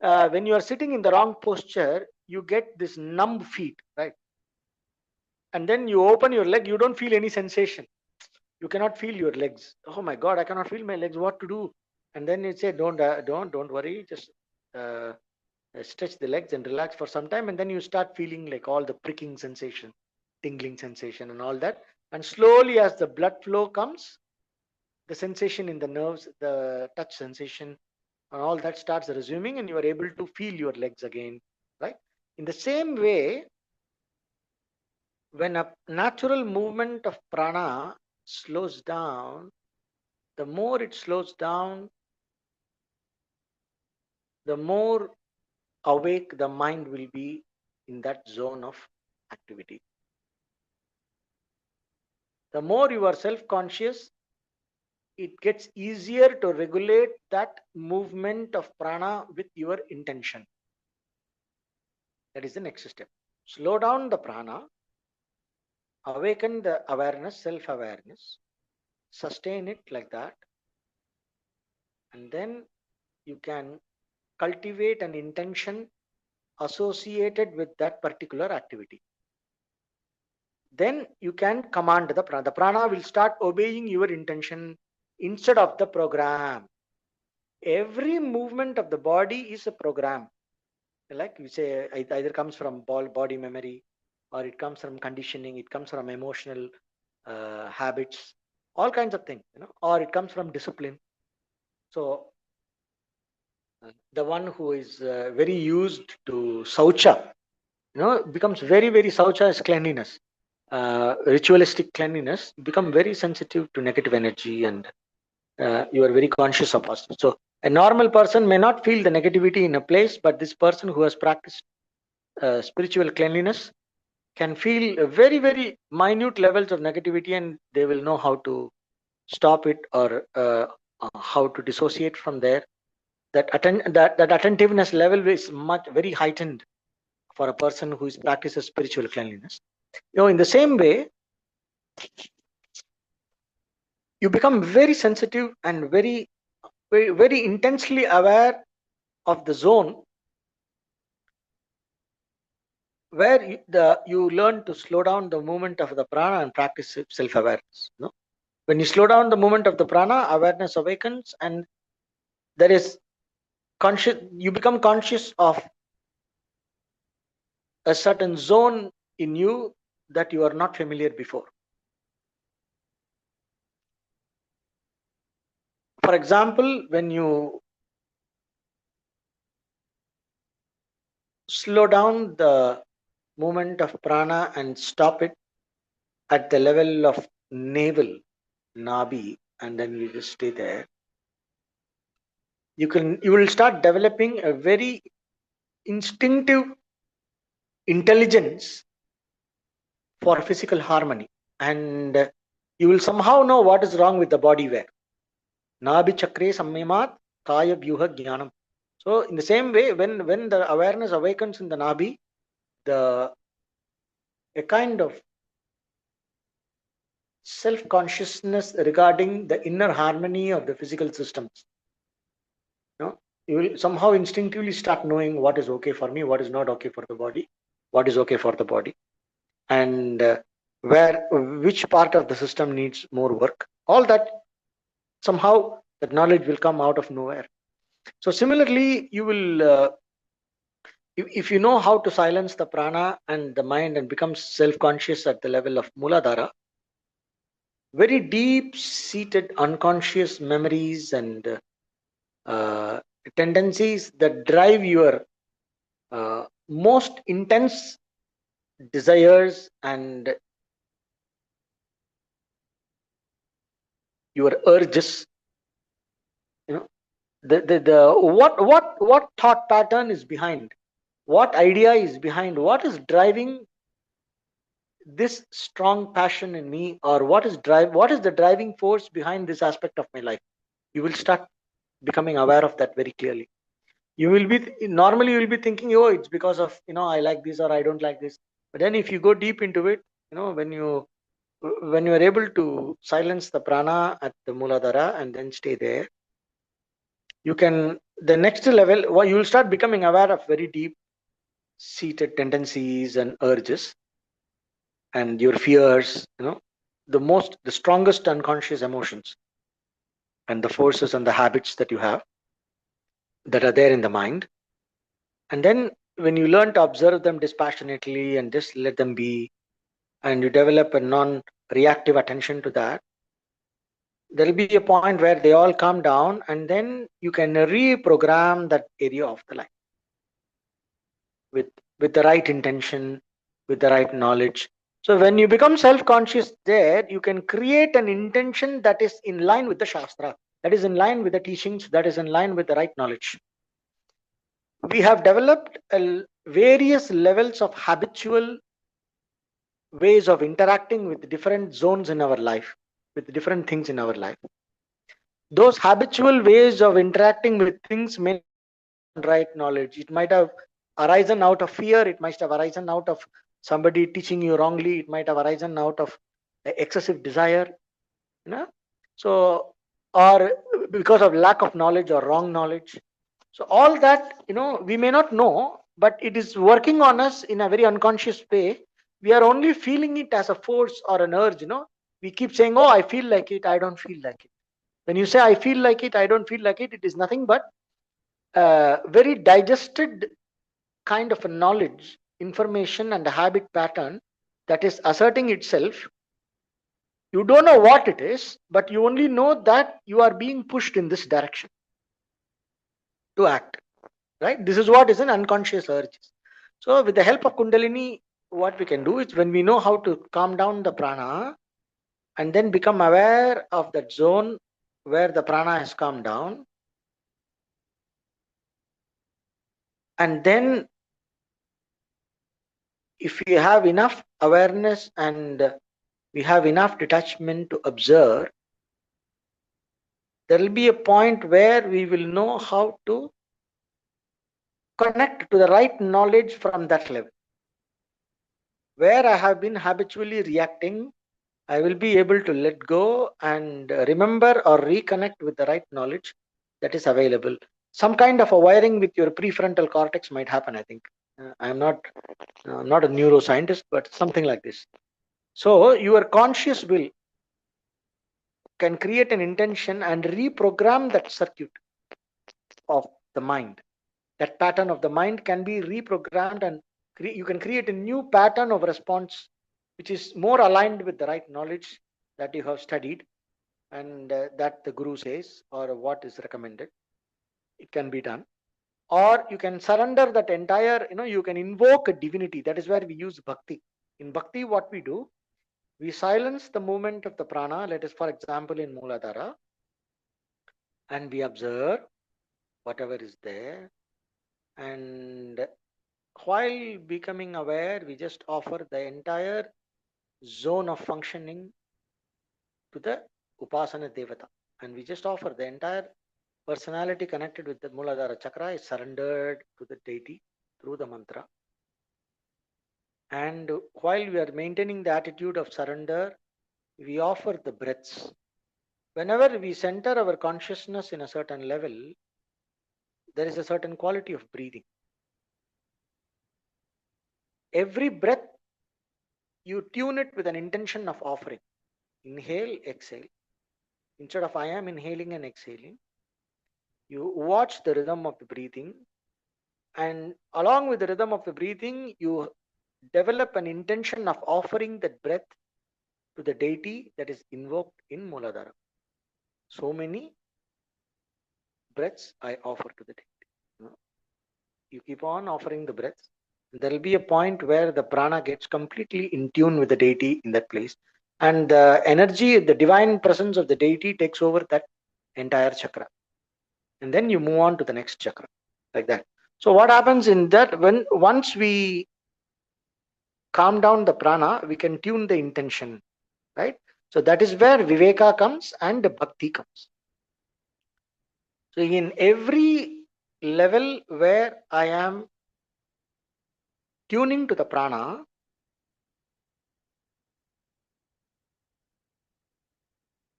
when you are sitting in the wrong posture, you get this numb feet, right? And then you open your leg, you don't feel any sensation. You cannot feel your legs. Oh my God, I cannot feel my legs. What to do? And then you say, don't worry. Just stretch the legs and relax for some time. And then you start feeling like all the pricking sensation, tingling sensation and all that. And slowly as the blood flow comes, the sensation in the nerves, the touch sensation, and all that starts resuming, and you are able to feel your legs again, right? In the same way, when a natural movement of prana slows down, the more it slows down, the more awake the mind will be in that zone of activity. The more you are self-conscious, it gets easier to regulate that movement of prana with your intention. That is the next step. Slow down the prana, awaken the awareness, self-awareness, sustain it like that, and then you can cultivate an intention associated with that particular activity. Then you can command the prana. The prana will start obeying your intention instead of the program. Every movement of the body is a program. Like we say, it either comes from body memory, or it comes from conditioning, it comes from emotional habits, all kinds of things, or it comes from discipline. So the one who is very used to saucha, becomes very, very saucha is cleanliness, ritualistic cleanliness, become very sensitive to negative energy, and you are very conscious of us. So a normal person may not feel the negativity in a place, but this person who has practiced spiritual cleanliness can feel very, very minute levels of negativity, and they will know how to stop it, or how to dissociate from there. That attentiveness level is much very heightened for a person who practices spiritual cleanliness. In the same way, you become very sensitive and very, very, very intensely aware of the zone where you learn to slow down the movement of the prana and practice self-awareness. When you slow down the movement of the prana, awareness awakens, and there is conscious. You become conscious of a certain zone in you that you are not familiar before. For example, when you slow down the movement of prana and stop it at the level of navel, nabi, and then you just stay there, you will start developing a very instinctive intelligence for physical harmony, and you will somehow know what is wrong with the body where. Nabi chakre samyamat kaya vyuha jnanam. So in the same way, when the awareness awakens in the nabi, a kind of self-consciousness regarding the inner harmony of the physical systems. You will somehow instinctively start knowing what is okay for me, what is not okay for the body, what is okay for the body, and which part of the system needs more work. All that, somehow that knowledge will come out of nowhere. So similarly, you will if you know how to silence the prana and the mind and become self-conscious at the level of Muladhara, very deep seated unconscious memories and tendencies that drive your most intense desires and your urges, the what thought pattern is behind, what idea is behind, what is driving this strong passion in me, or what is the driving force behind this aspect of my life. You will start becoming aware of that very clearly. You will be normally, you will be thinking, oh, it's because of I like this or I don't like this. But then if you go deep into it, when you are able to silence the prana at the Muladhara and then stay there, you can, the next level, you will start becoming aware of very deep seated tendencies and urges and your fears, the strongest unconscious emotions and the forces and the habits that you have that are there in the mind. And then when you learn to observe them dispassionately and just let them be, and you develop a non-reactive attention to that, there will be a point where they all calm down, and then you can reprogram that area of the life with the right intention, with the right knowledge. So when you become self-conscious there, you can create an intention that is in line with the Shastra, that is in line with the teachings, that is in line with the right knowledge. We have developed various levels of habitual ways of interacting with different zones in our life, with different things in our life. Those habitual ways of interacting with things may not be based on right knowledge. It might have arisen out of fear, it might have arisen out of somebody teaching you wrongly, it might have arisen out of excessive desire, you know. So, or because of lack of knowledge or wrong knowledge. So all that, we may not know, but it is working on us in a very unconscious way. We are only feeling it as a force or an urge. We keep saying, oh, I feel like it, I don't feel like it. When you say I feel like it, I don't feel like it, it is nothing but very digested kind of a knowledge, information, and a habit pattern that is asserting itself. You don't know what it is, but you only know that you are being pushed in this direction to act. Right? This is what is an unconscious urge. So, with the help of Kundalini, what we can do is, when we know how to calm down the prana and then become aware of that zone where the prana has calmed down, and then if we have enough awareness and we have enough detachment to observe, there will be a point where we will know how to connect to the right knowledge from that level. Where I have been habitually reacting, I will be able to let go and remember or reconnect with the right knowledge that is available. Some kind of a wiring with your prefrontal cortex might happen, I think. I'm not a neuroscientist, but something like this. So your conscious will can create an intention and reprogram that circuit of the mind. That pattern of the mind can be reprogrammed, and you can create a new pattern of response which is more aligned with the right knowledge that you have studied and that the guru says or what is recommended. It can be done. Or you can surrender that entire, you can invoke a divinity. That is where we use bhakti. In bhakti, what we do, we silence the movement of the prana, let us for example in Muladhara, and we observe whatever is there. And while becoming aware, we just offer the entire zone of functioning to the Upasana Devata. And we just offer the entire personality connected with the Muladhara chakra is surrendered to the deity through the mantra. And while we are maintaining the attitude of surrender, we offer the breaths. Whenever we center our consciousness in a certain level, there is a certain quality of breathing. Every breath, you tune it with an intention of offering. Inhale, exhale. Instead of I am inhaling and exhaling, you watch the rhythm of the breathing, and along with the rhythm of the breathing, you develop an intention of offering that breath to the deity that is invoked in Muladhara. So many breaths I offer to the deity. You keep on offering the breaths. There will be a point where the prana gets completely in tune with the deity in that place. And the energy, the divine presence of the deity takes over that entire chakra. And then you move on to the next chakra, like that. So what happens in that, once we calm down the prana, we can tune the intention, right? So that is where viveka comes and bhakti comes. So in every level where I am tuning to the prana,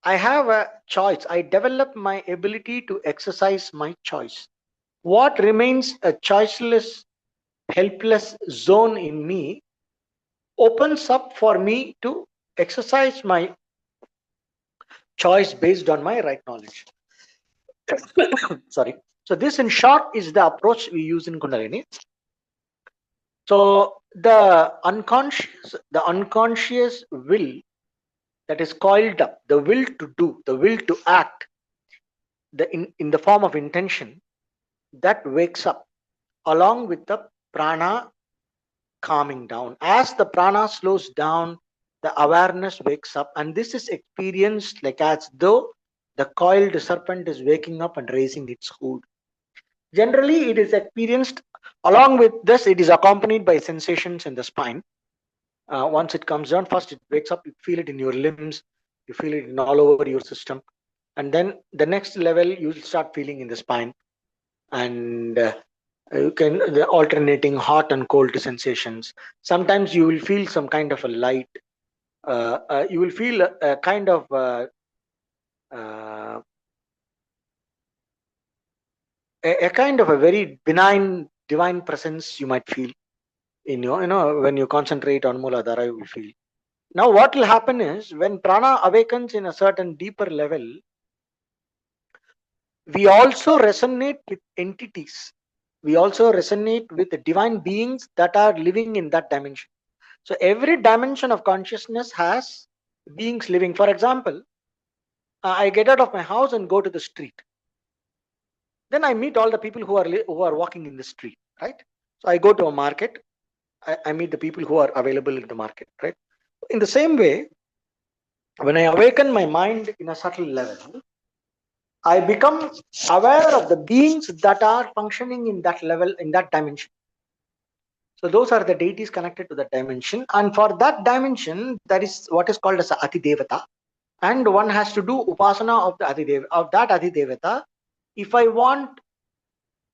I have a choice. I develop my ability to exercise my choice. What remains a choiceless, helpless zone in me opens up for me to exercise my choice based on my right knowledge. Sorry. So this in short is the approach we use in Kundalini. So the unconscious will that is coiled up, the will to do, the will to act, in the form of intention, that wakes up along with the prana calming down. As the prana slows down, the awareness wakes up, and this is experienced like as though the coiled serpent is waking up and raising its hood. Generally, it is experienced along with this, it is accompanied by sensations in the spine. Once it comes down, first it wakes up, you feel it in your limbs, you feel it in all over your system, and then the next level you will start feeling in the spine, and you can the alternating hot and cold sensations. Sometimes you will feel some kind of a light, you will feel a kind of uh, a kind of a very benign divine presence you might feel in your, when you concentrate on Muladhara, you will feel. Now what will happen is, when prana awakens in a certain deeper level, we also resonate with entities, we also resonate with the divine beings that are living in that dimension. So every dimension of consciousness has beings living. For example, I get out of my house and go to the street, then I meet all the people who are walking in the street, right? So I go to a market, I meet the people who are available in the market, right? In the same way, when I awaken my mind in a subtle level, I become aware of the beings that are functioning in that level, in that dimension. So those are the deities connected to that dimension, and for that dimension, that is what is called as Ati Devata, and one has to do upasana of the Ati Devata, if I want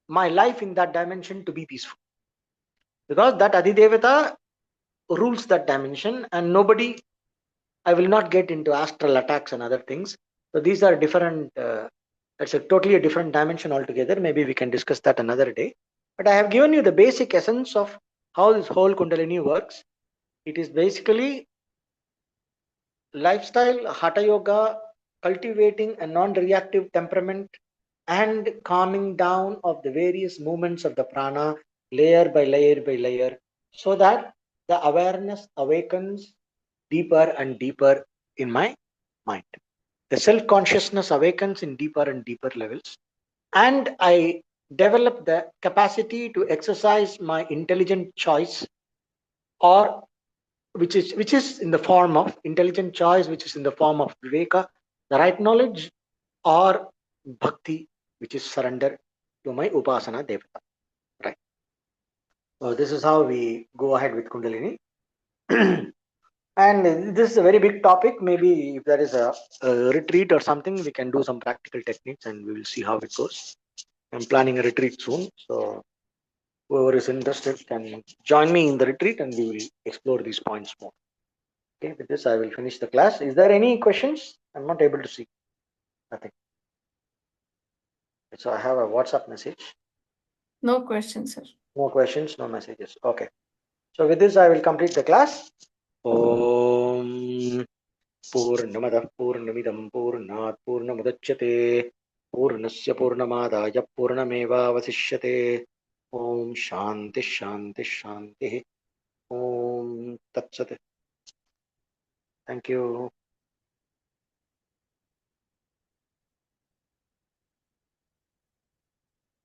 my life in that dimension to be peaceful, because that Ati Devata rules that dimension, and nobody, I will not get into astral attacks and other things. So these are different. It's a totally a different dimension altogether. Maybe we can discuss that another day. But I have given you the basic essence of how this whole Kundalini works. It is basically lifestyle, hatha yoga, cultivating a non-reactive temperament, and calming down of the various movements of the prana, layer by layer by layer, so that the awareness awakens deeper and deeper in my mind. The self-consciousness awakens in deeper and deeper levels, and I develop the capacity to exercise my intelligent choice, or which is in the form of intelligent choice, which is in the form of viveka, the right knowledge, or bhakti, which is surrender to my upasana devata. Right. So this is how we go ahead with Kundalini. And this is a very big topic. Maybe if there is a retreat or something, we can do some practical techniques and we will see how it goes. I'm planning a retreat soon. So whoever is interested can join me in the retreat and we will explore these points more. Okay, with this, I will finish the class. Is there any questions? I'm not able to see. Nothing. So I have a WhatsApp message. No questions, sir. No questions, no messages. Okay. So with this, I will complete the class. Om Purnamadah Purnamidam Purnat Purnamudachyate Purnasya Purnamadaya Purnameva Vasishyate. Om Shanti Shanti Shanti. Om Tat Sat. Thank you.